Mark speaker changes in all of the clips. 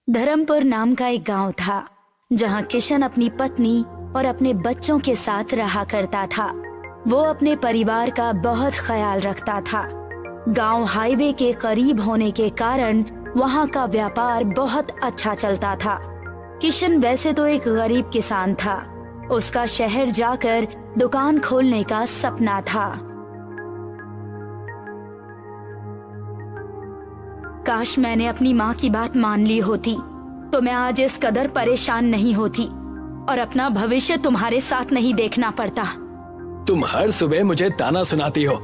Speaker 1: धर्मपुर नाम का एक गांव था जहां किशन अपनी पत्नी और अपने बच्चों के साथ रहा करता था। वो अपने परिवार का बहुत ख्याल रखता था। गांव हाईवे के करीब होने के कारण वहां का व्यापार बहुत अच्छा चलता था। किशन वैसे तो एक गरीब किसान था। उसका शहर जाकर दुकान खोलने का सपना था। काश मैंने अपनी माँ की बात मान ली होती तो मैं आज इस कदर परेशान नहीं होती और अपना भविष्य तुम्हारे साथ नहीं देखना पड़ता।
Speaker 2: तुम हर सुबह मुझे ताना सुनाती हो,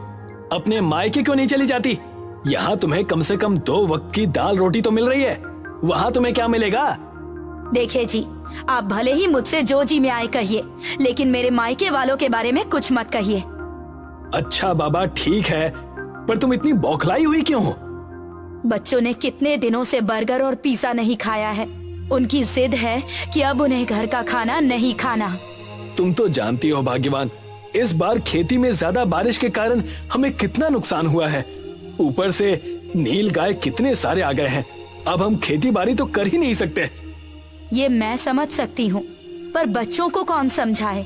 Speaker 2: अपने मायके क्यों नहीं चली जाती? यहाँ तुम्हें कम से कम 2 वक्त की दाल रोटी तो मिल रही है, वहाँ तुम्हें क्या मिलेगा?
Speaker 1: देखिए जी, आप भले ही मुझसे जो जी में आए कहिए, लेकिन मेरे मायके वालों के बारे में कुछ मत कहिए।
Speaker 2: अच्छा बाबा ठीक है, पर तुम इतनी बौखलाई हुई क्यों हो?
Speaker 1: बच्चों ने कितने दिनों से बर्गर और पिज़्ज़ा नहीं खाया है। उनकी जिद है कि अब उन्हें घर का खाना नहीं खाना।
Speaker 2: तुम तो जानती हो भाग्यवान, इस बार खेती में ज्यादा बारिश के कारण हमें कितना नुकसान हुआ है। ऊपर से नील गाय कितने सारे आ गए हैं। अब हम खेती बाड़ी तो कर ही नहीं सकते।
Speaker 1: ये मैं समझ सकती हूँ, पर बच्चों को कौन समझाए?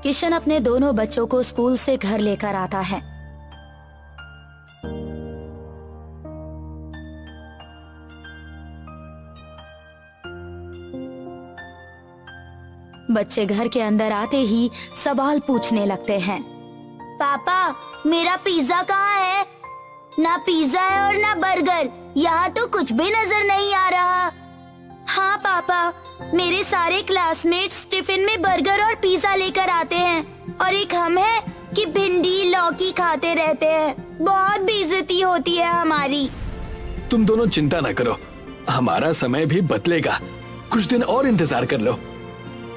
Speaker 1: किशन अपने दोनों बच्चों को स्कूल से घर लेकर आता है। बच्चे घर के अंदर आते ही सवाल पूछने लगते हैं।
Speaker 3: पापा, मेरा पिज्जा कहाँ है? ना पिज्जा है और ना बर्गर, यहाँ तो कुछ भी नजर नहीं आ रहा।
Speaker 1: हाँ पापा, मेरे सारे क्लासमेट्स टिफिन में बर्गर और पिज्जा लेकर आते हैं और एक हम है कि भिंडी लौकी खाते रहते हैं। बहुत बेइज्जती होती है हमारी।
Speaker 2: तुम दोनों चिंता न करो, हमारा समय भी बदलेगा, कुछ दिन और इंतजार कर लो।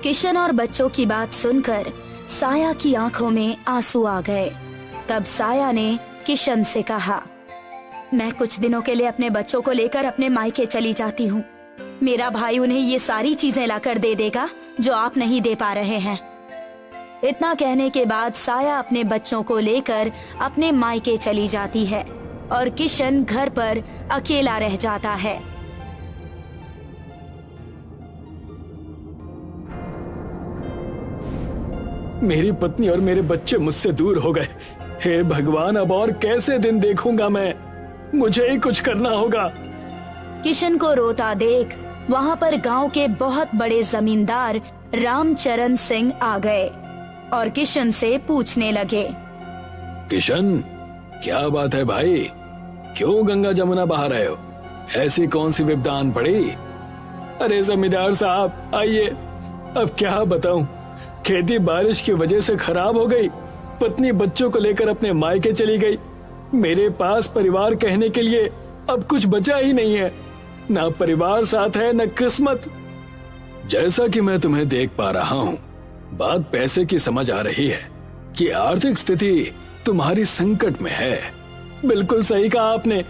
Speaker 1: किशन और बच्चों की बात सुनकर साया की आंखों में आंसू आ गए। तब साया ने किशन से कहा, मैं कुछ दिनों के लिए अपने बच्चों को लेकर अपने मायके चली जाती हूँ। मेरा भाई उन्हें ये सारी चीजें लाकर दे देगा जो आप नहीं दे पा रहे हैं। इतना कहने के बाद साया अपने बच्चों को लेकर अपने मायके चली जाती है और किशन घर पर अकेला रह जाता है।
Speaker 2: मेरी पत्नी और मेरे बच्चे मुझसे दूर हो गए। हे भगवान, अब और कैसे दिन देखूंगा मैं? मुझे ही कुछ करना होगा।
Speaker 1: किशन को रोता देख वहाँ पर गांव के बहुत बड़े जमींदार रामचरण सिंह आ गए और किशन से पूछने लगे।
Speaker 2: किशन, क्या बात है भाई? क्यों गंगा जमुना बहा रहे हो? ऐसी कौन सी विपदा आन पड़ी? अरे जमींदार साहब आइए, अब क्या बताऊं, खेती बारिश की वजह से खराब हो गई। पत्नी बच्चों को लेकर अपने मायके चली गई। मेरे पास परिवार कहने के लिए अब कुछ बचा ही नहीं है। ना परिवार साथ है, न किस्मत। जैसा कि मैं तुम्हें देख पा रहा हूँ, बात पैसे की समझ आ रही है कि आर्थिक स्थिति तुम्हारी संकट में है। बिल्कुल सही कहा आपने।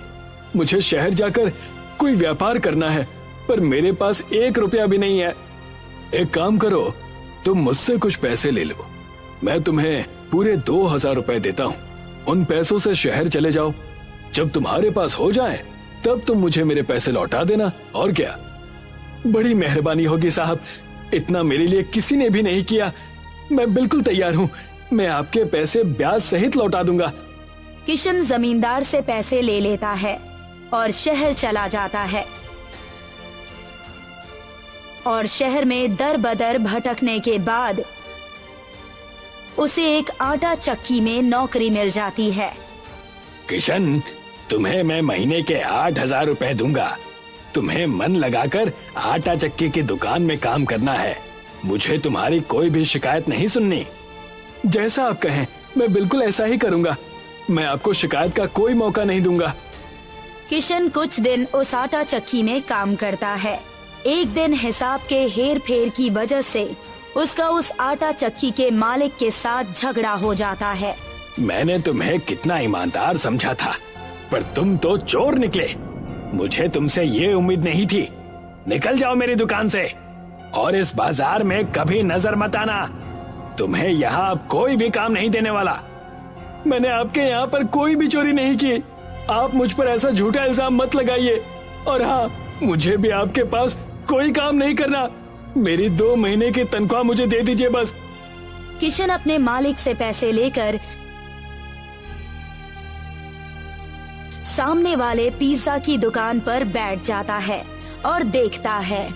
Speaker 2: मुझे शहर जाकर कोई व्यापार करना है, पर मेरे पास 1 रुपया भी नहीं है। एक काम करो, तुम मुझसे कुछ पैसे ले लो। मैं तुम्हें पूरे 2000 रुपए देता हूँ। उन पैसों से शहर चले जाओ। जब तुम्हारे पास हो जाए तब तुम मुझे मेरे पैसे लौटा देना। और क्या? बड़ी मेहरबानी होगी साहब, इतना मेरे लिए किसी ने भी नहीं किया। मैं बिल्कुल तैयार हूँ, मैं आपके पैसे ब्याज सहित लौटा दूंगा।
Speaker 1: किशन जमींदार से पैसे ले लेता है और शहर चला जाता है और शहर में दर बदर भटकने के बाद उसे एक आटा चक्की में नौकरी मिल जाती है।
Speaker 2: किशन, तुम्हें मैं महीने के 8000 रुपए दूंगा। तुम्हें मन लगाकर आटा चक्की की दुकान में काम करना है। मुझे तुम्हारी कोई भी शिकायत नहीं सुननी। जैसा आप कहें, मैं बिल्कुल ऐसा ही करूंगा। मैं आपको शिकायत का कोई मौका नहीं दूंगा।
Speaker 1: किशन कुछ दिन उस आटा चक्की में काम करता है। एक दिन हिसाब के हेर फेर की वजह से उसका उस आटा चक्की के मालिक के साथ झगड़ा हो जाता है।
Speaker 2: मैंने तुम्हें कितना ईमानदार समझा था, पर तुम तो चोर निकले। मुझे तुमसे ये उम्मीद नहीं थी। निकल जाओ मेरी दुकान से और इस बाजार में कभी नजर मत आना। तुम्हें यहाँ अब कोई भी काम नहीं देने वाला। मैंने आपके यहाँ पर कोई भी चोरी नहीं की। आप मुझ पर ऐसा झूठा इल्जाम मत लगाइए। और हाँ, मुझे भी आपके पास कोई काम नहीं करना। मेरी 2 महीने की तनख्वाह मुझे दे दीजिए बस।
Speaker 1: किशन अपने मालिक से पैसे लेकर सामने वाले पिज्जा की दुकान पर बैठ जाता है और देखता है।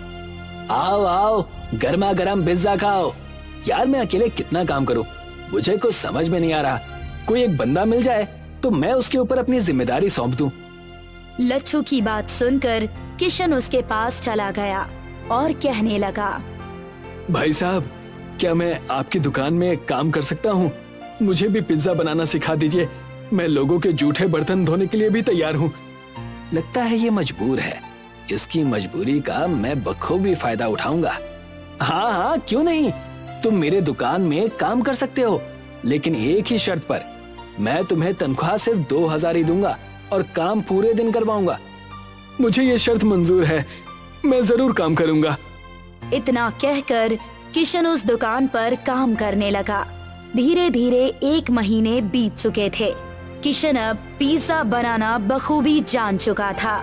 Speaker 2: आओ आओ, गर्मा गर्म पिज्जा खाओ। यार मैं अकेले कितना काम करूं, मुझे कुछ समझ में नहीं आ रहा। कोई एक बंदा मिल जाए तो मैं उसके ऊपर अपनी जिम्मेदारी सौंप दूं।
Speaker 1: लच्छू की बात सुनकर किशन उसके पास चला गया और कहने लगा,
Speaker 2: भाई साहब, क्या मैं आपकी दुकान में काम कर सकता हूँ? मुझे भी पिज्जा बनाना सिखा दीजिए। मैं लोगों के जूठे बर्तन धोने के लिए भी तैयार हूँ। लगता है ये मजबूर है। इसकी मजबूरी का मैं बखूबी फायदा उठाऊंगा। हाँ हाँ, क्यों नहीं, तुम मेरे दुकान में काम कर सकते हो, लेकिन एक ही शर्त पर। मैं तुम्हें तनख्वाह सिर्फ 2000 ही दूंगा और काम पूरे दिन करवाऊंगा। मुझे ये शर्त मंजूर है, मैं जरूर काम करूंगा।
Speaker 1: इतना कहकर किशन उस दुकान पर काम करने लगा। धीरे धीरे 1 महीने बीत चुके थे। किशन अब पिज्जा बनाना बखूबी जान चुका था।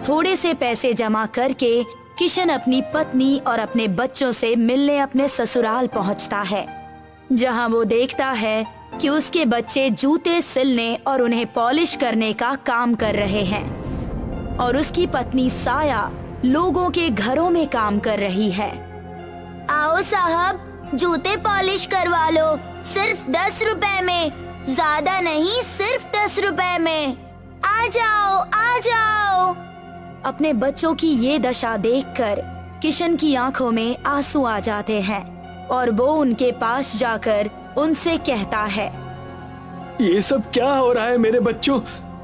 Speaker 1: थोड़े से पैसे जमा करके किशन अपनी पत्नी और अपने बच्चों से मिलने अपने ससुराल पहुंचता है, जहां वो देखता है कि उसके बच्चे जूते सिलने और उन्हें पॉलिश करने का काम कर रहे हैं और उसकी पत्नी साया लोगों के घरों में काम कर रही है।
Speaker 3: आओ साहब, जूते पॉलिश करवा लो, सिर्फ 10 रुपए में। ज्यादा नहीं, सिर्फ 10 रुपए में। आ जाओ आ जाओ।
Speaker 1: अपने बच्चों की ये दशा देखकर किशन की आंखों में आंसू आ जाते हैं और वो उनके पास जाकर उनसे कहता है,
Speaker 2: ये सब क्या हो रहा है मेरे बच्चों?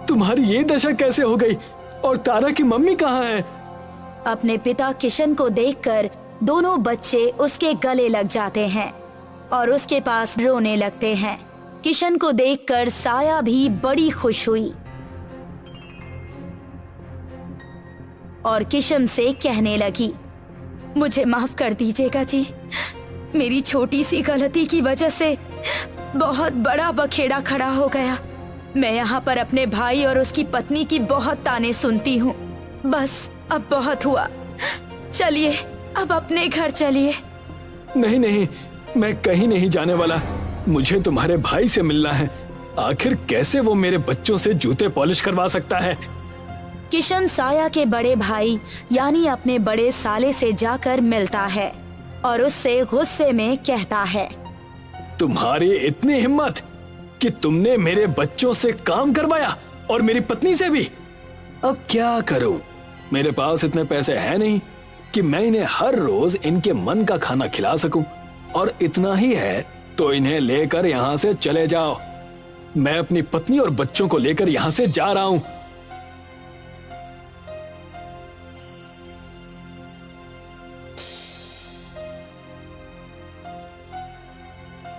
Speaker 2: तुम्हारी ये दशा कैसे हो गई? और तारा की मम्मी कहाँ है?
Speaker 1: अपने पिता किशन को देखकर दोनों बच्चे उसके गले लग जाते हैं और उसके पास रोने लगते हैं। किशन को देखकर साया भी बड़ी खुश हुई और किशन से कहने लगी, मुझे माफ कर दीजिएगा जी, मेरी छोटी सी गलती की वजह से बहुत बड़ा बखेड़ा खड़ा हो गया। मैं यहाँ पर अपने भाई और उसकी पत्नी की बहुत ताने सुनती हूँ। बस अब बहुत हुआ, चलिए अब अपने घर चलिए।
Speaker 2: नहीं नहीं, मैं कहीं नहीं जाने वाला। मुझे तुम्हारे भाई से मिलना है। आखिर कैसे वो मेरे बच्चों से जूते पॉलिश करवा सकता है?
Speaker 1: किशन साया के बड़े भाई यानी अपने बड़े साले से जाकर मिलता है और उससे गुस्से में कहता है,
Speaker 2: तुम्हारी इतनी हिम्मत कि तुमने मेरे बच्चों से काम करवाया और मेरी पत्नी से भी। अब क्या करूं? मेरे पास इतने पैसे हैं नहीं कि मैं इन्हें हर रोज इनके मन का खाना खिला सकूं, और इतना ही है तो इन्हें लेकर यहाँ से चले जाओ। मैं अपनी पत्नी और बच्चों को लेकर यहाँ से जा रहा हूं।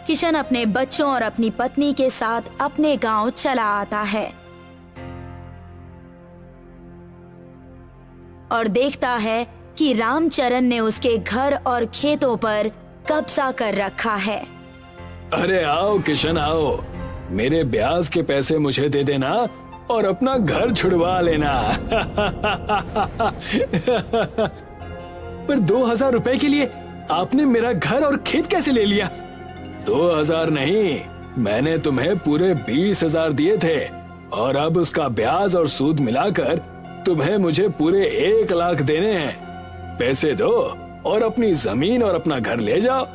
Speaker 1: किशन अपने बच्चों और अपनी पत्नी के साथ अपने गांव चला आता है और देखता है कि रामचरण ने उसके घर और खेतों पर कब्जा कर रखा है।
Speaker 2: अरे आओ किशन आओ, मेरे ब्याज के पैसे मुझे दे देना और अपना घर छुड़वा लेना। पर 2000 रुपए के लिए आपने मेरा घर और खेत कैसे ले लिया? 2000 नहीं, मैंने तुम्हें पूरे 20,000 दिए थे और अब उसका ब्याज और सूद मिलाकर तुम्हें मुझे पूरे 1 लाख देने हैं। पैसे दो और अपनी जमीन और अपना घर ले जाओ।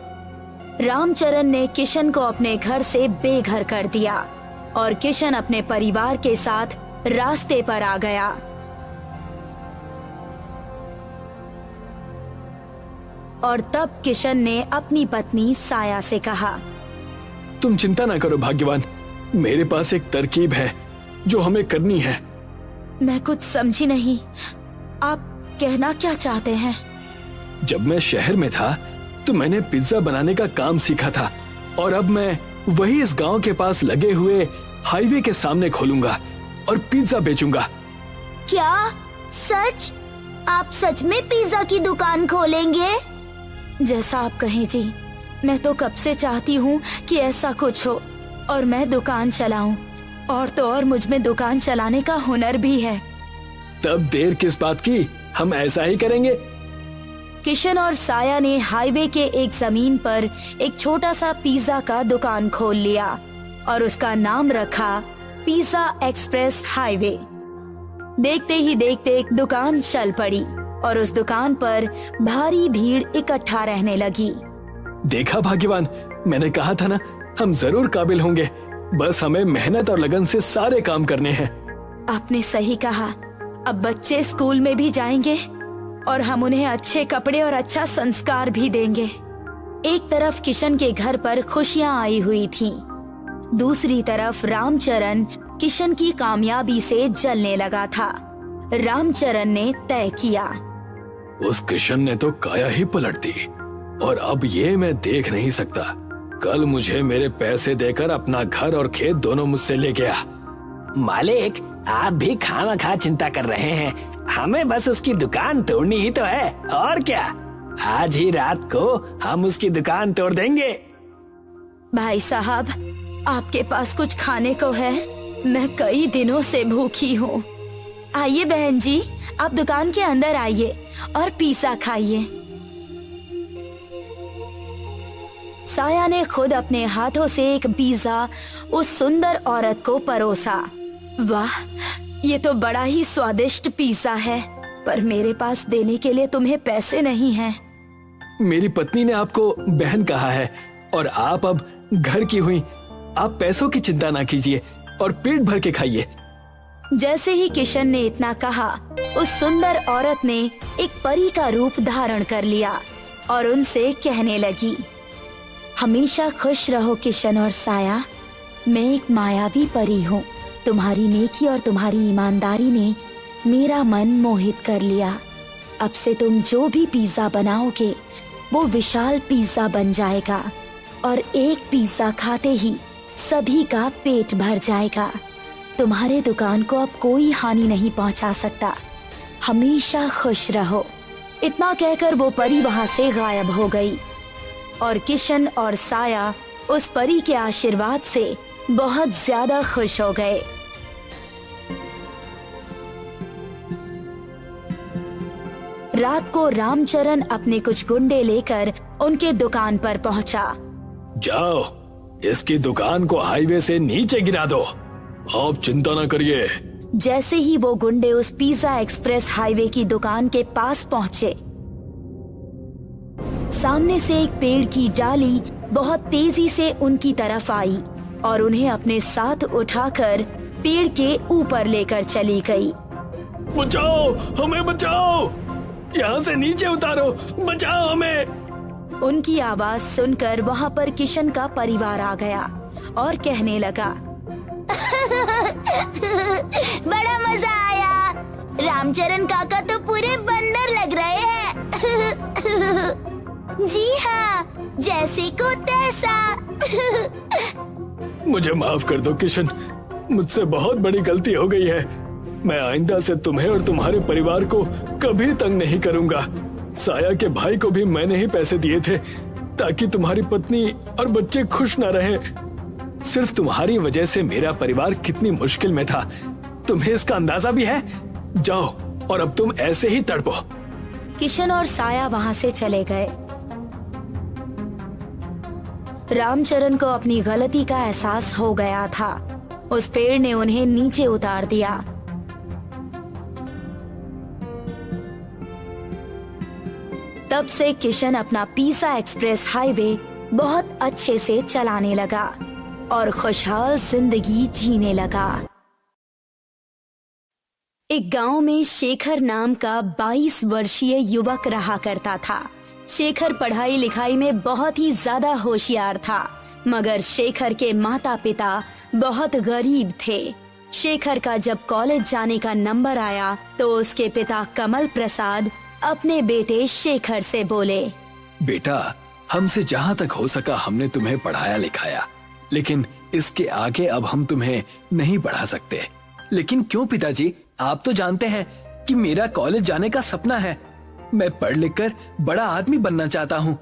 Speaker 1: रामचरण ने किशन को अपने घर से बेघर कर दिया और किशन अपने परिवार के साथ रास्ते पर आ गया। और तब किशन ने अपनी पत्नी साया से कहा,
Speaker 2: तुम चिंता ना करो भाग्यवान, मेरे पास एक तरकीब है जो हमें करनी है।
Speaker 1: मैं कुछ समझी नहीं, आप कहना क्या चाहते हैं?
Speaker 2: जब मैं शहर में था तो मैंने पिज्जा बनाने का काम सीखा था और अब मैं वही इस गांव के पास लगे हुए हाईवे के सामने खोलूंगा और पिज्जा बेचूंगा।
Speaker 3: क्या? सच? आप सच में पिज्जा की दुकान खोलेंगे?
Speaker 1: जैसा आप कहें जी, मैं तो कब से चाहती हूँ कि ऐसा कुछ हो और मैं दुकान चलाऊं। और तो और मुझ में दुकान चलाने का हुनर भी है।
Speaker 2: तब देर किस बात की, हम ऐसा ही करेंगे।
Speaker 1: किशन और साया ने हाईवे के एक जमीन पर एक छोटा सा पिज्जा का दुकान खोल लिया और उसका नाम रखा पिज्जा एक्सप्रेस हाईवे। देखते ही देखते दुकान चल पड़ी और उस दुकान पर भारी भीड़ इकट्ठा रहने लगी।
Speaker 2: देखा भाग्यवान, मैंने कहा था ना, हम जरूर काबिल होंगे। बस हमें मेहनत और लगन से सारे काम करने हैं।
Speaker 1: आपने सही कहा। अब बच्चे स्कूल में भी जाएंगे और हम उन्हें अच्छे कपड़े और अच्छा संस्कार भी देंगे। एक तरफ किशन के घर पर खुशियां आई हुई थीं, दूसरी तरफ रामचरण किशन की कामयाबी से जलने लगा था। रामचरण ने तय किया,
Speaker 2: उस किशन ने तो काया ही पलट दी और अब ये मैं देख नहीं सकता। कल मुझे मेरे पैसे देकर अपना घर और खेत दोनों मुझसे ले गया।
Speaker 4: मालिक, आप भी खामखा चिंता कर रहे हैं। हमें बस उसकी दुकान तोड़नी ही तो है, और क्या। आज ही रात को हम उसकी दुकान तोड़ देंगे।
Speaker 1: भाई साहब, आपके पास कुछ खाने को है? मैं कई दिनों से भूखी हूँ। आइए बहन जी, आप दुकान के अंदर आइए और पिज्जा खाइए। साया ने खुद अपने हाथों से एक पिज्जा उस सुंदर औरत को परोसा। वाह, ये तो बड़ा ही स्वादिष्ट पिज्जा है, पर मेरे पास देने के लिए तुम्हें पैसे नहीं हैं।
Speaker 2: मेरी पत्नी ने आपको बहन कहा है और आप अब घर की हुई। आप पैसों की चिंता ना कीजिए और पेट भर के खाइए।
Speaker 1: जैसे ही किशन ने इतना कहा, उस सुंदर औरत ने एक परी का रूप धारण कर लिया और उनसे कहने लगी, हमेशा खुश रहो किशन और साया। मैं एक मायावी परी हूँ। तुम्हारी नेकी और तुम्हारी ईमानदारी ने मेरा मन मोहित कर लिया। अब से तुम जो भी पिज्जा बनाओगे वो विशाल पिज्जा बन जाएगा और एक पिज्जा खाते ही सभी का पेट भर जाएगा। तुम्हारे दुकान को अब कोई हानि नहीं पहुंचा सकता। हमेशा खुश रहो। इतना कहकर वो परी वहां से गायब हो गई और किशन और साया उस परी के आशीर्वाद से बहुत ज्यादा खुश हो गए। रात को रामचरण अपने कुछ गुंडे लेकर उनके दुकान पर पहुंचा।
Speaker 2: जाओ, इसकी दुकान को हाईवे से नीचे गिरा दो। आप चिंता न करिए।
Speaker 1: जैसे ही वो गुंडे उस पिज्जा एक्सप्रेस हाईवे की दुकान के पास पहुंचे, सामने से एक पेड़ की डाली बहुत तेजी से उनकी तरफ आई और उन्हें अपने साथ उठाकर पेड़ के ऊपर लेकर चली गई।
Speaker 2: बचाओ, हमें बचाओ, यहाँ से नीचे उतारो, बचाओ हमें।
Speaker 1: उनकी आवाज सुनकर वहाँ पर किशन का परिवार आ गया और कहने लगा,
Speaker 3: बड़ा मजा आया। रामचरण काका तो पूरे बंदर लग रहे हैं। जी हाँ, जैसे को तैसा।
Speaker 2: मुझे माफ कर दो किशन, मुझसे बहुत बड़ी गलती हो गई है। मैं आइंदा से तुम्हें और तुम्हारे परिवार को कभी तंग नहीं करूंगा। साया के भाई को भी मैंने ही पैसे दिए थे ताकि तुम्हारी पत्नी और बच्चे खुश न रहें। सिर्फ तुम्हारी वजह से मेरा परिवार कितनी मुश्किल में था, तुम्हें इसका अंदाजा भी है? जाओ और अब तुम ऐसे ही तड़पो।
Speaker 1: किशन और साया वहाँ से चले गए। रामचरण को अपनी गलती का एहसास हो गया था। उस पेड़ ने उन्हें नीचे उतार दिया। तब से किशन अपना पिज्जा एक्सप्रेस हाईवे बहुत अच्छे से चलाने लगा और खुशहाल जिंदगी जीने लगा। एक गांव में शेखर नाम का 22 वर्षीय युवक रहा करता था। शेखर पढ़ाई लिखाई में बहुत ही ज्यादा होशियार था, मगर शेखर के माता पिता बहुत गरीब थे। शेखर का जब कॉलेज जाने का नंबर आया तो उसके पिता कमल प्रसाद अपने बेटे शेखर से बोले,
Speaker 2: बेटा, हमसे जहाँ तक हो सका हमने तुम्हें पढ़ाया लिखाया, लेकिन इसके आगे अब हम तुम्हें नहीं पढ़ा सकते।
Speaker 4: लेकिन क्यों पिताजी? आप तो जानते हैं कि मेरा कॉलेज जाने का सपना है। मैं पढ़ लिख कर बड़ा आदमी बनना चाहता हूँ।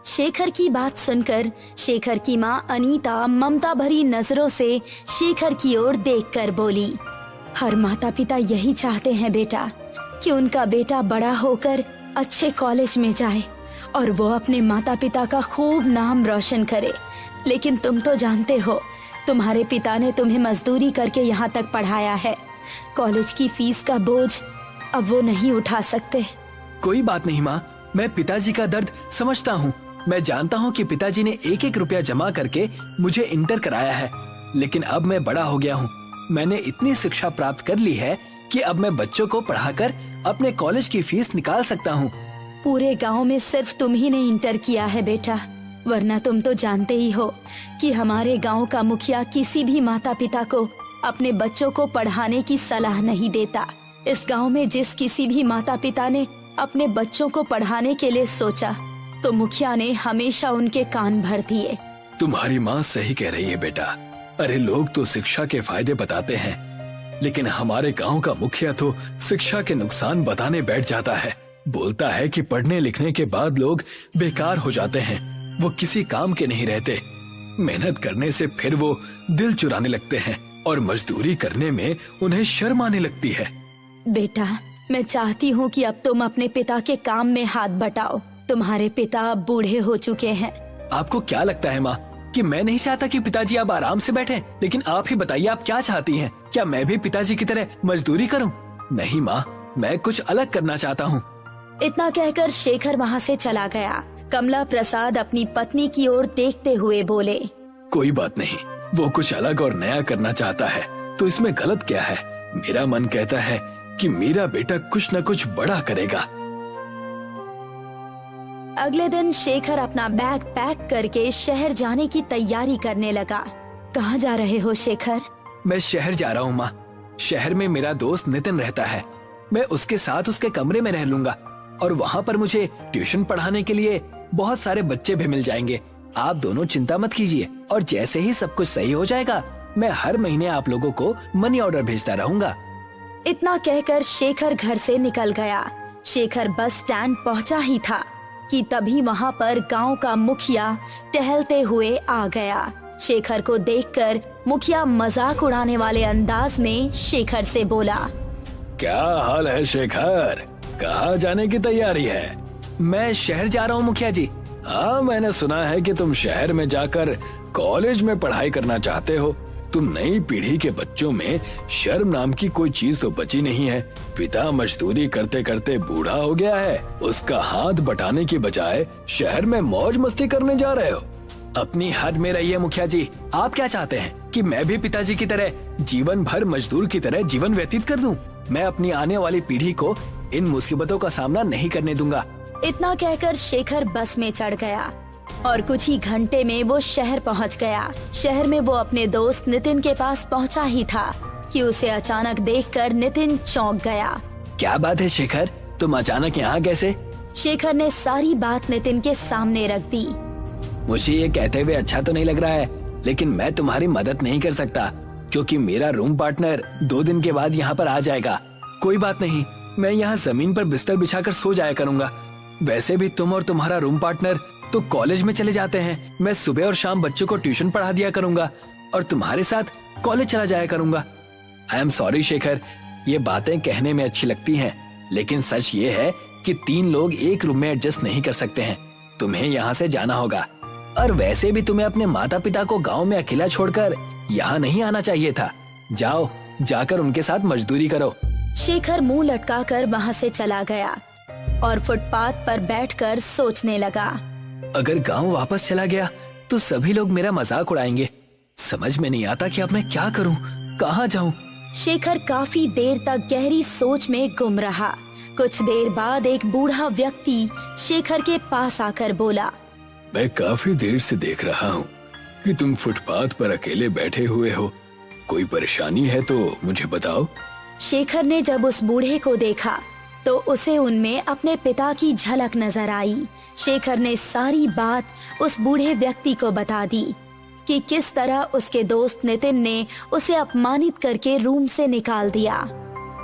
Speaker 1: शेखर की बात सुनकर शेखर की माँ अनीता ममता भरी नजरों से शेखर की ओर देखकर बोली, हर माता पिता यही चाहते हैं बेटा कि उनका बेटा बड़ा होकर अच्छे कॉलेज में जाए और वो अपने माता पिता का खूब नाम रोशन करे। लेकिन तुम तो जानते हो, तुम्हारे पिता ने तुम्हें मजदूरी करके यहाँ तक पढ़ाया है। कॉलेज की फीस का बोझ अब वो नहीं उठा सकते।
Speaker 4: कोई बात नहीं माँ, मैं पिताजी का दर्द समझता हूँ। मैं जानता हूँ कि पिताजी ने एक एक रुपया जमा करके मुझे इंटर कराया है, लेकिन अब मैं बड़ा हो गया हूँ। मैंने इतनी शिक्षा प्राप्त कर ली है कि अब मैं बच्चों को पढ़ाकर अपने कॉलेज की फीस निकाल सकता हूँ।
Speaker 1: पूरे गांव में सिर्फ तुम ही ने इंटर किया है बेटा, वरना तुम तो जानते ही हो कि हमारे गांव का मुखिया किसी भी माता पिता को अपने बच्चों को पढ़ाने की सलाह नहीं देता। इस गांव में जिस किसी भी माता पिता ने अपने बच्चों को पढ़ाने के लिए सोचा तो मुखिया ने हमेशा उनके कान भर दिए।
Speaker 2: तुम्हारी माँ सही कह रही है बेटा। अरे लोग तो शिक्षा के फायदे बताते हैं, लेकिन हमारे गांव का मुखिया तो शिक्षा के नुकसान बताने बैठ जाता है। बोलता है कि पढ़ने लिखने के बाद लोग बेकार हो जाते हैं, वो किसी काम के नहीं रहते। मेहनत करने से फिर वो दिल चुराने लगते हैं और मजदूरी करने में उन्हें शर्म आने लगती है।
Speaker 1: बेटा, मैं चाहती हूँ कि अब तुम अपने पिता के काम में हाथ बटाओ। तुम्हारे पिता अब बूढ़े हो चुके हैं।
Speaker 4: आपको क्या लगता है माँ कि मैं नहीं चाहता कि पिताजी अब आराम से बैठें? लेकिन आप ही बताइए, आप क्या चाहती हैं? क्या मैं भी पिताजी की तरह मजदूरी करूं? नहीं माँ, मैं कुछ अलग करना चाहता हूँ।
Speaker 1: इतना कहकर शेखर वहाँ से चला गया। कमला प्रसाद अपनी पत्नी की ओर देखते हुए बोले,
Speaker 2: कोई बात नहीं, वो कुछ अलग और नया करना चाहता है तो इसमें गलत क्या है? मेरा मन कहता है कि मेरा बेटा कुछ न कुछ बड़ा करेगा।
Speaker 1: अगले दिन शेखर अपना बैग पैक करके शहर जाने की तैयारी करने लगा। कहाँ जा रहे हो शेखर?
Speaker 4: मैं शहर जा रहा हूँ माँ। शहर में मेरा दोस्त नितिन रहता है। मैं उसके साथ उसके कमरे में रह लूंगा और वहाँ पर मुझे ट्यूशन पढ़ाने के लिए बहुत सारे बच्चे भी मिल जाएंगे। आप दोनों चिंता मत कीजिए और जैसे ही सब कुछ सही हो जाएगा मैं हर महीने आप लोगों को मनी ऑर्डर भेजता रहूंगा।
Speaker 1: इतना कहकर शेखर घर से निकल गया। शेखर बस स्टैंड पहुंचा ही था कि तभी वहां पर गांव का मुखिया टहलते हुए आ गया। शेखर को देखकर मुखिया मजाक उड़ाने वाले अंदाज में शेखर से बोला,
Speaker 2: क्या हाल है शेखर? कहाँ जाने की तैयारी है?
Speaker 4: मैं शहर जा रहा हूँ मुखिया जी।
Speaker 2: हाँ, मैंने सुना है कि तुम शहर में जाकर कॉलेज में पढ़ाई करना चाहते हो। तुम नई पीढ़ी के बच्चों में शर्म नाम की कोई चीज तो बची नहीं है। पिता मजदूरी करते करते बूढ़ा हो गया है, उसका हाथ बटाने की बजाय शहर में मौज मस्ती करने जा रहे हो।
Speaker 4: अपनी हद में रहिए मुखिया जी। आप क्या चाहते हैं कि मैं भी पिताजी की तरह जीवन भर मजदूर की तरह जीवन व्यतीत कर दूं? मैं अपनी आने वाली पीढ़ी को इन मुसीबतों का सामना नहीं करने दूंगा।
Speaker 1: इतना कहकर शेखर बस में चढ़ गया और कुछ ही घंटे में वो शहर पहुंच गया। शहर में वो अपने दोस्त नितिन के पास पहुंचा ही था कि उसे अचानक देखकर नितिन चौंक गया।
Speaker 4: क्या बात है शेखर, तुम अचानक यहाँ कैसे?
Speaker 1: शेखर ने सारी बात नितिन के सामने रख दी।
Speaker 4: मुझे ये कहते हुए अच्छा तो नहीं लग रहा है, लेकिन मैं तुम्हारी मदद नहीं कर सकता क्योंकि मेरा रूम पार्टनर 2 दिन के बाद यहाँ पर आ जाएगा। कोई बात नहीं, मैं यहाँ जमीन पर बिस्तर बिछाकर सो जाया करूँगा। वैसे भी तुम और तुम्हारा रूम पार्टनर तो कॉलेज में चले जाते हैं। मैं सुबह और शाम बच्चों को ट्यूशन पढ़ा दिया करूंगा और तुम्हारे साथ कॉलेज चला जाया करूंगा। आई एम सॉरी शेखर, ये बातें कहने में अच्छी लगती हैं, लेकिन सच ये है कि 3 लोग एक रूम में एडजस्ट नहीं कर सकते हैं। तुम्हें यहाँ से जाना होगा और वैसे भी तुम्हें अपने माता पिता को गाँव में अकेला छोड़कर यहाँ नहीं आना चाहिए था। जाओ, जाकर उनके साथ मजदूरी करो।
Speaker 1: शेखर मुंह लटकाकर वहाँ से चला गया और फुटपाथ पर बैठकर सोचने लगा।
Speaker 4: अगर गांव वापस चला गया तो सभी लोग मेरा मजाक उड़ाएंगे। समझ में नहीं आता कि अब मैं क्या करूं, कहां जाऊं।
Speaker 1: शेखर काफी देर तक गहरी सोच में गुम रहा। कुछ देर बाद एक बूढ़ा व्यक्ति शेखर के पास आकर बोला,
Speaker 2: मैं काफी देर से देख रहा हूँ कि तुम फुटपाथ पर अकेले बैठे हुए हो। कोई परेशानी है तो मुझे बताओ।
Speaker 1: शेखर ने जब उस बूढ़े को देखा तो उसे उनमें अपने पिता की झलक नजर आई। शेखर ने सारी बात उस बूढ़े व्यक्ति को बता दी कि किस तरह उसके दोस्त नितिन ने उसे अपमानित करके रूम से निकाल दिया।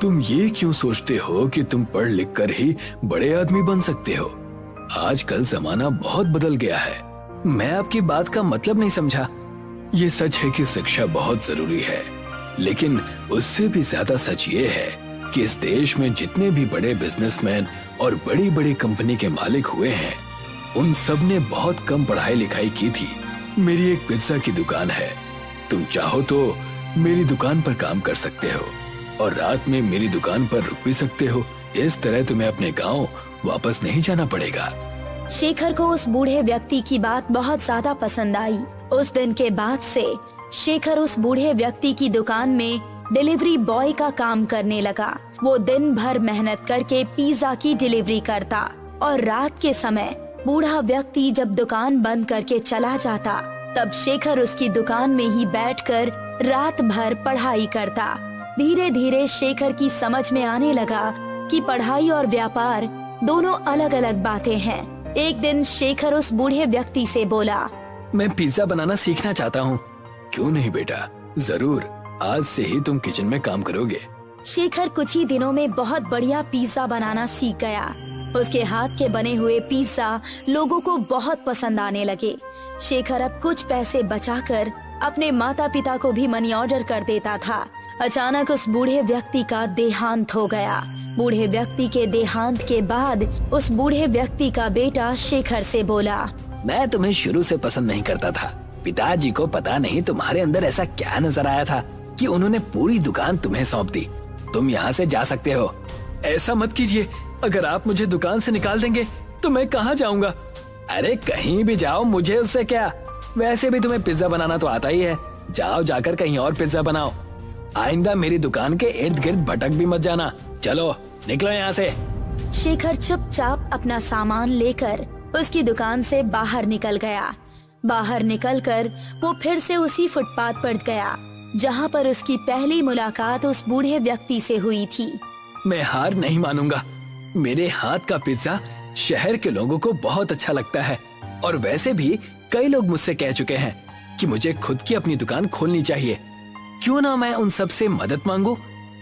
Speaker 2: तुम ये क्यों सोचते हो कि तुम पढ़ लिख कर ही बड़े आदमी बन सकते हो? आजकल जमाना बहुत बदल गया है।
Speaker 4: मैं आपकी बात का मतलब नहीं समझा।
Speaker 2: ये सच है कि शिक्षा बहुत जरूरी है, लेकिन उससे भी ज्यादा सच ये है कि इस देश में जितने भी बड़े बिजनेसमैन और बड़ी बड़ी कंपनी के मालिक हुए हैं, उन सब ने बहुत कम पढ़ाई लिखाई की थी। मेरी एक पिज्जा की दुकान है, तुम चाहो तो मेरी दुकान पर काम कर सकते हो और रात में मेरी दुकान पर रुक भी सकते हो। इस तरह तुम्हें अपने गांव वापस नहीं जाना पड़ेगा।
Speaker 1: शेखर को उस बूढ़े व्यक्ति की बात बहुत ज्यादा पसंद आई। उस दिन के बाद से शेखर उस बूढ़े व्यक्ति की दुकान में डिलीवरी बॉय का काम करने लगा। वो दिन भर मेहनत करके पिज्जा की डिलीवरी करता और रात के समय बूढ़ा व्यक्ति जब दुकान बंद करके चला जाता, तब शेखर उसकी दुकान में ही बैठकर रात भर पढ़ाई करता। धीरे धीरे शेखर की समझ में आने लगा कि पढ़ाई और व्यापार दोनों अलग अलग बातें हैं। एक दिन शेखर उस बूढ़े व्यक्ति से बोला,
Speaker 4: मैं पिज्जा बनाना सीखना चाहता हूँ।
Speaker 2: क्यों नहीं बेटा, जरूर, आज से ही तुम किचन में काम करोगे।
Speaker 1: शेखर कुछ ही दिनों में बहुत बढ़िया पिज्जा बनाना सीख गया। उसके हाथ के बने हुए पिज्जा लोगों को बहुत पसंद आने लगे। शेखर अब कुछ पैसे बचाकर अपने माता पिता को भी मनी ऑर्डर कर देता था। अचानक उस बूढ़े व्यक्ति का देहांत हो गया। बूढ़े व्यक्ति के देहांत के बाद उस बूढ़े व्यक्ति का बेटा शेखर से बोला,
Speaker 4: मैं तुम्हें शुरू से पसंद नहीं करता था। पिताजी को पता नहीं तुम्हारे अंदर ऐसा क्या नजर आया था कि उन्होंने पूरी दुकान तुम्हें सौंप दी। तुम यहाँ से जा सकते हो।
Speaker 2: ऐसा मत कीजिए, अगर आप मुझे दुकान से निकाल देंगे तो मैं कहाँ जाऊँगा?
Speaker 4: अरे कहीं भी जाओ, मुझे उससे क्या। वैसे भी तुम्हें पिज्जा बनाना तो आता ही है। जाओ, जाकर कहीं और पिज्जा बनाओ। आइंदा मेरी दुकान के इर्द गिर्द भटक भी मत जाना। चलो निकलो यहाँ से।
Speaker 1: शेखर चुपचाप अपना सामान लेकर उसकी दुकान से बाहर निकल गया। बाहर निकलकर वो फिर से उसी फुटपाथ पर गया जहाँ पर उसकी पहली मुलाकात उस बूढ़े व्यक्ति से हुई थी।
Speaker 4: मैं हार नहीं मानूंगा। मेरे हाथ का पिज्जा शहर के लोगों को बहुत अच्छा लगता है और वैसे भी कई लोग मुझसे कह चुके हैं कि मुझे खुद की अपनी दुकान खोलनी चाहिए। क्यों ना मैं उन सब से मदद मांगू।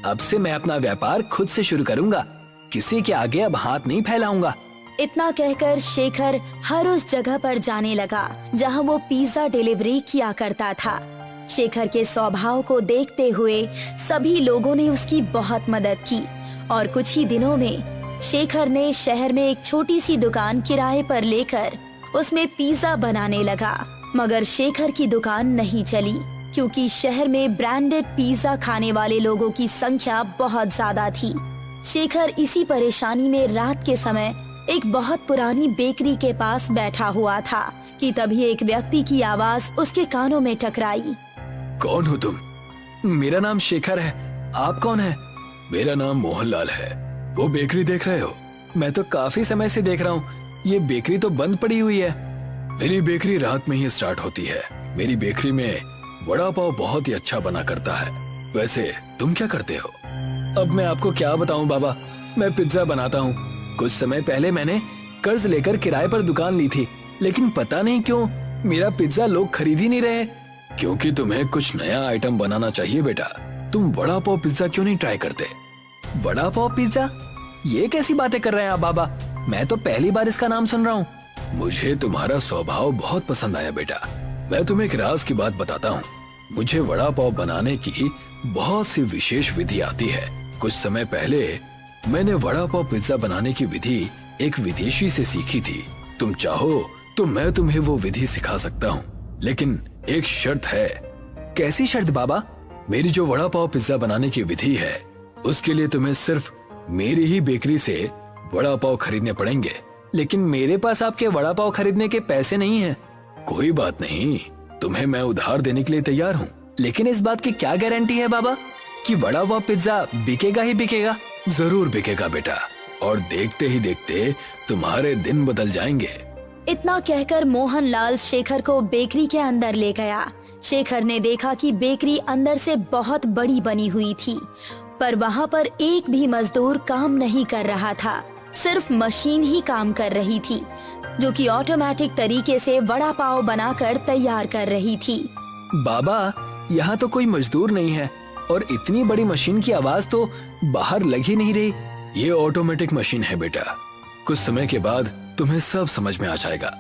Speaker 4: अब से मैं अपना व्यापार खुद से शुरू करूंगा। किसी के आगे अब हाथ नहीं फैलाऊंगा।
Speaker 1: इतना कहकर शेखर हर उस जगह पर जाने लगा जहां वो पिज्जा डिलीवरी किया करता था। शेखर के स्वभाव को देखते हुए सभी लोगों ने उसकी बहुत मदद की और कुछ ही दिनों में शेखर ने शहर में एक छोटी सी दुकान किराए पर लेकर उसमें पिज्जा बनाने लगा। मगर शेखर की दुकान नहीं चली क्योंकि शहर में ब्रांडेड पिज्जा खाने वाले लोगों की संख्या बहुत ज्यादा थी। शेखर इसी परेशानी में रात के समय एक बहुत पुरानी बेकरी के पास बैठा हुआ था कि तभी एक व्यक्ति की आवाज उसके कानों में टकराई।
Speaker 2: कौन हो तुम?
Speaker 4: मेरा नाम शेखर है। आप कौन है?
Speaker 2: मेरा नाम मोहनलाल है। वो बेकरी देख रहे हो?
Speaker 4: मैं तो काफी समय से देख रहा हूँ। ये बेकरी तो बंद पड़ी हुई है।
Speaker 2: मेरी बेकरी रात में ही स्टार्ट होती है। मेरी बेकरी में वड़ा पाव बहुत ही अच्छा बना करता है। वैसे तुम क्या करते हो?
Speaker 4: अब मैं आपको क्या बताऊं बाबा, मैं पिज्जा बनाता हूँ। कुछ समय पहले मैंने कर्ज लेकर किराए पर दुकान ली थी, लेकिन पता नहीं क्यों मेरा पिज्जा लोग खरीद ही नहीं रहे।
Speaker 2: क्योंकि तुम्हें कुछ नया आइटम बनाना चाहिए बेटा। तुम वड़ा पाव पिज्जा क्यों नहीं ट्राई करते?
Speaker 4: वड़ा पाव पिज्जा? ये कैसी बातें कर रहे हैं आप बाबा? मैं तो पहली बार इसका नाम सुन रहा हूँ।
Speaker 2: मुझे तुम्हारा स्वभाव बहुत पसंद आया बेटा। मैं तुम्हें एक राज की बात बताता हूँ। मुझे वड़ा पाव बनाने की बहुत सी विशेष विधि आती है। कुछ समय पहले मैंने वड़ा पाव पिज्जा बनाने की विधि एक विदेशी से सीखी थी। तुम चाहो तो मैं तुम्हें वो विधि सिखा सकता हूँ, लेकिन एक शर्त है।
Speaker 4: कैसी शर्त बाबा?
Speaker 2: मेरी जो वड़ा पाव पिज्जा बनाने की विधि है उसके लिए तुम्हें सिर्फ मेरी ही बेकरी से वड़ा पाव खरीदने पड़ेंगे।
Speaker 4: लेकिन मेरे पास आपके वड़ा पाव खरीदने के पैसे नहीं हैं।
Speaker 2: कोई बात नहीं, तुम्हें मैं उधार देने के लिए तैयार हूँ।
Speaker 4: लेकिन इस बात की क्या गारंटी है बाबा कि वड़ा पाव पिज्जा बिकेगा ही बिकेगा?
Speaker 2: जरूर बिकेगा बेटा, और देखते ही देखते तुम्हारे दिन बदल जाएंगे।
Speaker 1: इतना कहकर मोहनलाल शेखर को बेकरी के अंदर ले गया। शेखर ने देखा कि बेकरी अंदर से बहुत बड़ी बनी हुई थी, पर वहाँ पर एक भी मजदूर काम नहीं कर रहा था। सिर्फ मशीन ही काम कर रही थी, जो कि ऑटोमेटिक तरीके से वड़ा पाव बनाकर तैयार कर रही थी।
Speaker 4: बाबा, यहाँ तो कोई मजदूर नहीं है। और इतनी बड़ी मशीन की आवाज तो बाहर लग ही नहीं रही।
Speaker 2: ये ऑटोमेटिक मशीन है बेटा, कुछ समय के बाद तुम्हें सब समझ में आ जाएगा।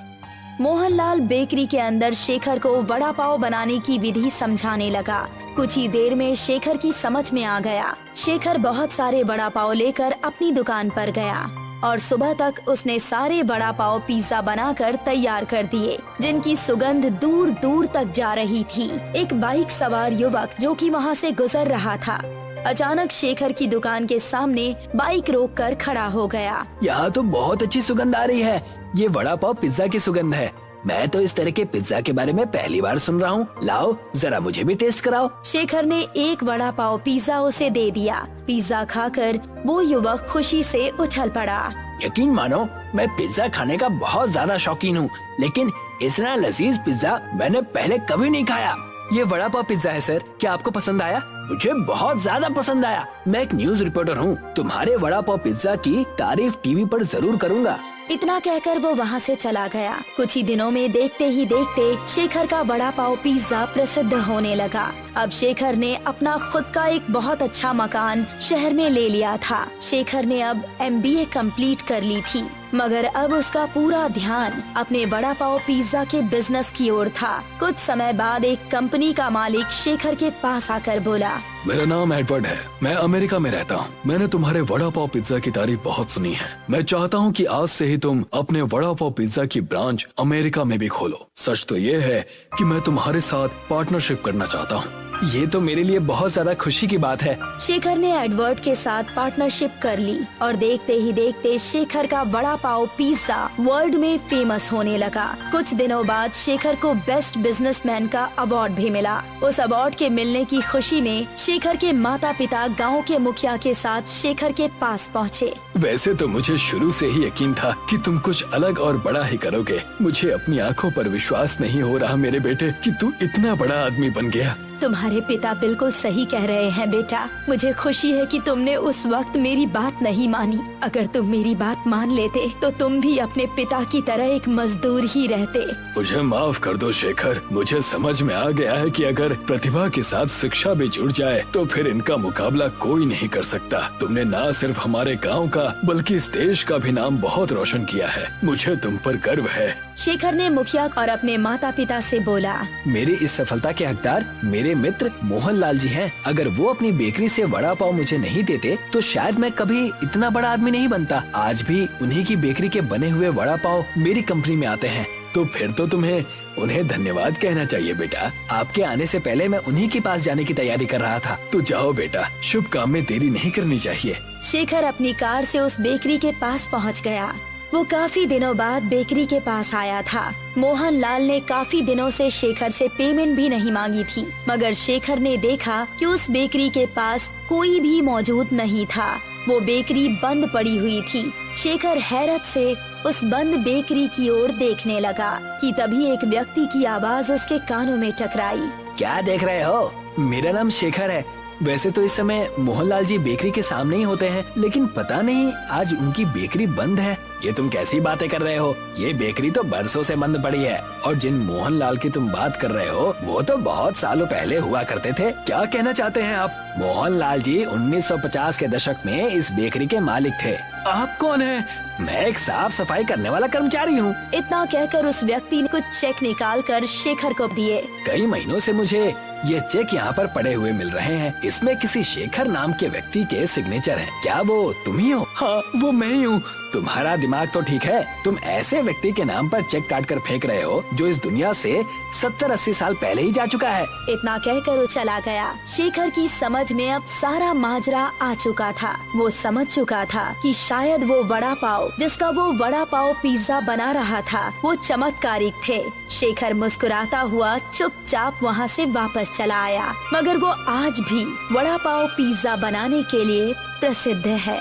Speaker 1: मोहनलाल बेकरी के अंदर शेखर को वड़ा पाव बनाने की विधि समझाने लगा। कुछ ही देर में शेखर की समझ में आ गया। शेखर बहुत सारे वड़ा पाव लेकर अपनी दुकान पर गया और सुबह तक उसने सारे वड़ा पाव पिज्जा बनाकर तैयार कर दिए, जिनकी सुगंध दूर दूर तक जा रही थी। एक बाइक सवार युवक जो कि वहाँ से गुजर रहा था, अचानक शेखर की दुकान के सामने बाइक रोककर खड़ा हो गया।
Speaker 4: यहाँ तो बहुत अच्छी सुगंध आ रही है। ये वड़ा पाव पिज्जा की सुगंध है। मैं तो इस तरह के पिज्जा के बारे में पहली बार सुन रहा हूँ। लाओ जरा मुझे भी टेस्ट कराओ।
Speaker 1: शेखर ने एक वड़ा पाव पिज्जा उसे दे दिया। पिज्जा खाकर वो युवक खुशी से उछल पड़ा।
Speaker 4: यकीन मानो, मैं पिज्जा खाने का बहुत ज्यादा शौकीन हूँ, लेकिन इतना लजीज पिज्जा मैंने पहले कभी नहीं खाया। ये वड़ा पाव पिज्जा है सर, क्या आपको पसंद आया? मुझे बहुत ज्यादा पसंद आया। मैं एक न्यूज रिपोर्टर हूँ, तुम्हारे वड़ा पाव पिज्जा की तारीफ टीवी पर जरूर करूँगा।
Speaker 1: इतना कहकर वो वहाँ से चला गया। कुछ ही दिनों में देखते ही देखते शेखर का वड़ा पाव पिज्जा प्रसिद्ध होने लगा। अब शेखर ने अपना खुद का एक बहुत अच्छा मकान शहर में ले लिया था। शेखर ने अब MBA कंप्लीट कर ली थी, मगर अब उसका पूरा ध्यान अपने वड़ा पाव पिज्जा के बिजनेस की ओर था। कुछ समय बाद एक कंपनी का मालिक शेखर के पास आकर बोला,
Speaker 2: मेरा नाम एडवर्ड है, मैं अमेरिका में रहता हूँ। मैंने तुम्हारे वड़ा पाव पिज्जा की तारीफ बहुत सुनी है। मैं चाहता हूँ कि आज से ही तुम अपने वड़ा पाव पिज्जा की ब्रांच अमेरिका में भी खोलो। सच तो ये है कि मैं तुम्हारे साथ पार्टनरशिप करना चाहता हूँ।
Speaker 4: ये तो मेरे लिए बहुत ज्यादा खुशी की बात है।
Speaker 1: शेखर ने एडवर्ड के साथ पार्टनरशिप कर ली और देखते ही देखते शेखर का वड़ा पाव पिज्जा वर्ल्ड में फेमस होने लगा। कुछ दिनों बाद शेखर को बेस्ट बिजनेसमैन का अवार्ड भी मिला। उस अवार्ड के मिलने की खुशी में शेखर के माता पिता गांव के मुखिया के साथ शेखर के पास पहुँचे।
Speaker 2: वैसे तो मुझे शुरू से ही यकीन था कि तुम कुछ अलग और बड़ा ही करोगे। मुझे अपनी आंखों पर विश्वास नहीं हो रहा मेरे बेटे कि तू इतना बड़ा आदमी बन गया।
Speaker 1: तुम्हारे पिता बिल्कुल सही कह रहे हैं बेटा। मुझे खुशी है कि तुमने उस वक्त मेरी बात नहीं मानी। अगर तुम मेरी बात मान लेते तो तुम भी अपने पिता की तरह एक मजदूर ही रहते।
Speaker 2: मुझे माफ कर दो शेखर, मुझे समझ में आ गया है कि अगर प्रतिभा के साथ शिक्षा भी जुड़ जाए तो फिर इनका मुकाबला कोई नहीं कर सकता। तुमने न सिर्फ हमारे गाँव का बल्कि इस देश का भी नाम बहुत रोशन किया है। मुझे तुम पर गर्व है।
Speaker 1: शेखर ने मुखिया और अपने माता पिता से बोला,
Speaker 4: मेरी इस सफलता के हकदार मेरे मित्र मोहनलाल जी हैं। अगर वो अपनी बेकरी से वड़ा पाव मुझे नहीं देते तो शायद मैं कभी इतना बड़ा आदमी नहीं बनता। आज भी उन्हीं की बेकरी के बने हुए वड़ा पाव मेरी कंपनी में आते हैं।
Speaker 2: तो फिर तो तुम्हें उन्हें धन्यवाद कहना चाहिए बेटा।
Speaker 4: आपके आने से पहले मैं उन्हीं के पास जाने की तैयारी कर रहा था।
Speaker 2: तो जाओ बेटा, शुभ काम में देरी नहीं करनी चाहिए।
Speaker 1: शेखर अपनी कार से उस बेकरी के पास पहुंच गया। वो काफी दिनों बाद बेकरी के पास आया था। मोहनलाल ने काफी दिनों से शेखर से पेमेंट भी नहीं मांगी थी, मगर शेखर ने देखा कि उस बेकरी के पास कोई भी मौजूद नहीं था। वो बेकरी बंद पड़ी हुई थी। शेखर हैरत से उस बंद बेकरी की ओर देखने लगा कि तभी एक व्यक्ति की आवाज उसके कानों में टकराई।
Speaker 4: क्या देख रहे हो? मेरा नाम शेखर है। वैसे तो इस समय मोहनलाल जी बेकरी के सामने ही होते हैं, लेकिन पता नहीं आज उनकी बेकरी बंद है। ये तुम कैसी बातें कर रहे हो? ये बेकरी तो बरसों से बंद पड़ी है और जिन मोहनलाल की तुम बात कर रहे हो वो तो बहुत सालों पहले हुआ करते थे। क्या कहना चाहते हैं आप? मोहनलाल जी 1950 के दशक में इस बेकरी के मालिक थे। आप कौन हैं? मैं एक साफ सफाई करने वाला कर्मचारी हूँ।
Speaker 1: इतना कहकर उस व्यक्ति ने कुछ चेक निकाल कर शेखर को दिए।
Speaker 4: कई महीनों से मुझे ये चेक यहाँ पर पड़े हुए मिल रहे हैं। इसमें किसी शेखर नाम के व्यक्ति के सिग्नेचर हैं। क्या वो तुम ही हो? हाँ, वो मैं ही हूँ। तुम्हारा दिमाग तो ठीक है। तुम ऐसे व्यक्ति के नाम पर चेक काट कर फेंक रहे हो जो इस दुनिया से 70-80 साल पहले ही जा चुका है।
Speaker 1: इतना कहकर वो चला गया। शेखर की समझ में अब सारा माजरा आ चुका था। वो समझ चुका था कि शायद वो वड़ा पाव जिसका वो वड़ा पाव पिज्जा बना रहा था वो चमत्कारिक थे। शेखर मुस्कुराता हुआ चुपचाप वहाँ से वापस चला आया, मगर वो आज भी वड़ा पाव पिज्जा बनाने के लिए प्रसिद्ध है।